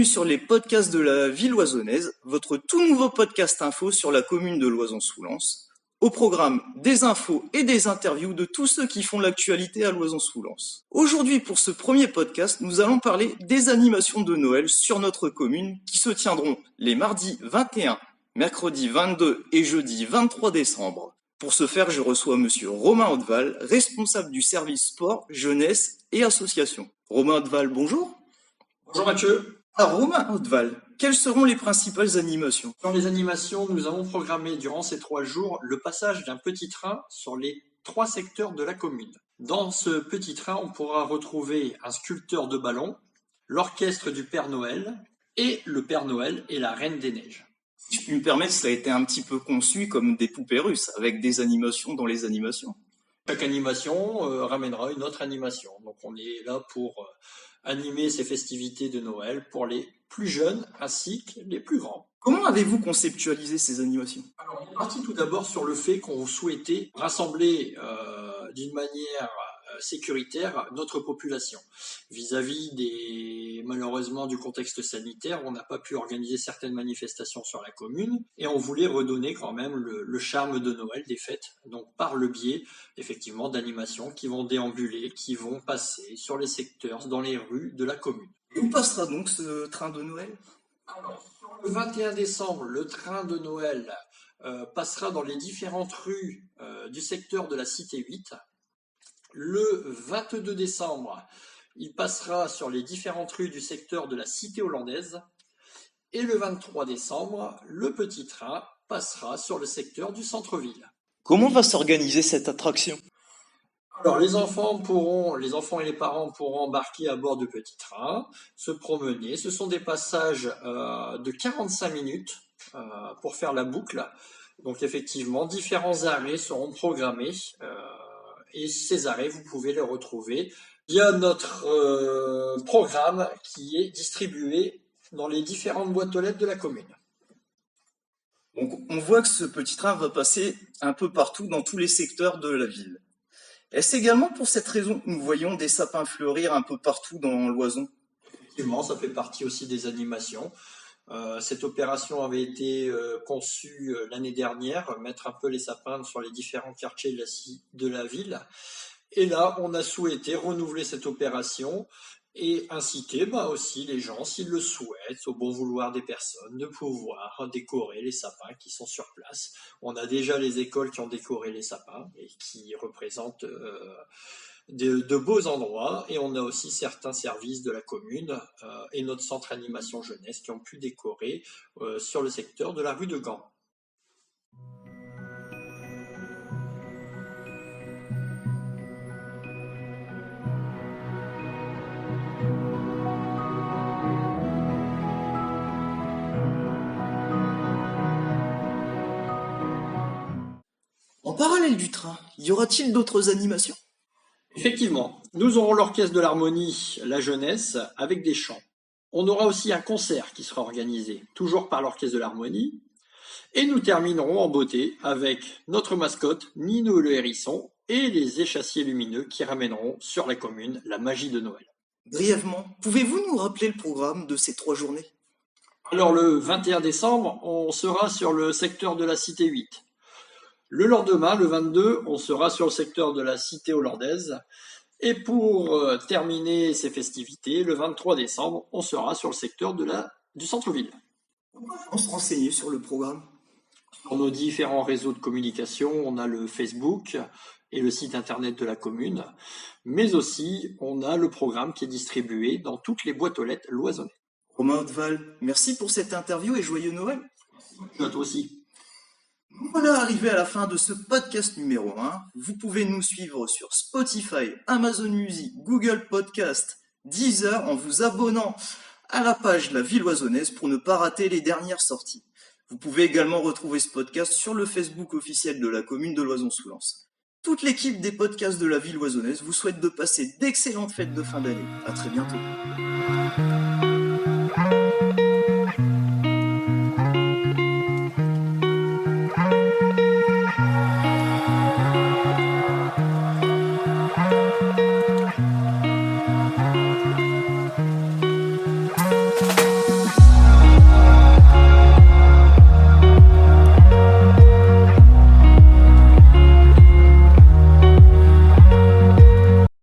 bienvenue sur les podcasts de la ville loisonnaise, votre tout nouveau podcast info sur la commune de Loison-sous-Lens. Au programme, des infos et des interviews de tous ceux qui font l'actualité à Loison-sous-Lens. Aujourd'hui, pour ce premier podcast, nous allons parler des animations de Noël sur notre commune qui se tiendront les mardis 21, mercredi 22 et jeudi 23 décembre. Pour ce faire, je reçois monsieur Romain Hauteval, responsable du service sport, jeunesse et association. Romain Hauteval, bonjour. Bonjour Mathieu. Alors Romain Hauteval, quelles seront les principales animations? Dans les animations, nous avons programmé durant ces 3 jours le passage d'un petit train sur les 3 secteurs de la commune. Dans ce petit train, on pourra retrouver un sculpteur de ballons, l'orchestre du Père Noël et le Père Noël et la Reine des Neiges. Si je puis me permettre, ça a été un petit peu conçu comme des poupées russes, avec des animations dans les animations. Chaque animation ramènera une autre animation. Donc on est là pour animer ces festivités de Noël pour les plus jeunes ainsi que les plus grands. Comment avez-vous conceptualisé ces animations? Alors, on est parti tout d'abord sur le fait qu'on souhaitait rassembler d'une manière sécuritaire notre population. Vis-à-vis malheureusement du contexte sanitaire, on n'a pas pu organiser certaines manifestations sur la commune et on voulait redonner quand même le charme de Noël, des fêtes, donc par le biais effectivement d'animations qui vont déambuler, qui vont passer sur les secteurs, dans les rues de la commune. Où passera donc ce train de Noël? Alors, sur le 21 décembre, le train de Noël passera dans les différentes rues du secteur de la Cité 8. Le 22 décembre, il passera sur les différentes rues du secteur de la Cité hollandaise. Et le 23 décembre, le petit train passera sur le secteur du centre-ville. Comment va s'organiser cette attraction? Alors, les enfants et les parents pourront embarquer à bord du petit train, se promener. Ce sont des passages de 45 minutes pour faire la boucle. Donc, effectivement, différents arrêts seront programmés. Et ces arrêts, vous pouvez les retrouver via notre programme qui est distribué dans les différentes boîtes aux lettres de la commune. Donc, on voit que ce petit train va passer un peu partout dans tous les secteurs de la ville. Est-ce également pour cette raison que nous voyons des sapins fleurir un peu partout dans l'Oison? Effectivement, ça fait partie aussi des animations. Cette opération avait été conçue l'année dernière, mettre un peu les sapins sur les différents quartiers de la ville. Et là, on a souhaité renouveler cette opération et inciter aussi les gens, s'ils le souhaitent, au bon vouloir des personnes, de pouvoir décorer les sapins qui sont sur place. On a déjà les écoles qui ont décoré les sapins et qui représentent de beaux endroits, et on a aussi certains services de la commune et notre centre animation jeunesse qui ont pu décorer sur le secteur de la rue de Gand. En parallèle du train, y aura-t-il d'autres animations? Effectivement, nous aurons l'orchestre de l'harmonie, la jeunesse, avec des chants. On aura aussi un concert qui sera organisé, toujours par l'orchestre de l'harmonie. Et nous terminerons en beauté avec notre mascotte, Nino le hérisson, et les échassiers lumineux qui ramèneront sur la commune la magie de Noël. Brièvement, pouvez-vous nous rappeler le programme de ces 3 journées? Alors le 21 décembre, on sera sur le secteur de la Cité 8. Le lendemain, le 22, on sera sur le secteur de la Cité hollandaise. Et pour terminer ces festivités, le 23 décembre, on sera sur le secteur du centre-ville. On se renseigne sur le programme. Sur nos différents réseaux de communication, on a le Facebook et le site internet de la commune, mais aussi on a le programme qui est distribué dans toutes les boîtes aux lettres loisonnées. Romain Hauteval, merci pour cette interview et joyeux Noël. À toi aussi. Nous voilà arrivés à la fin de ce podcast numéro 1. Vous pouvez nous suivre sur Spotify, Amazon Music, Google Podcast, Deezer en vous abonnant à la page La Ville Loisonnaise pour ne pas rater les dernières sorties. Vous pouvez également retrouver ce podcast sur le Facebook officiel de la commune de Loison-sous-Lens. Toute l'équipe des podcasts de La Ville Loisonnaise vous souhaite de passer d'excellentes fêtes de fin d'année. À très bientôt.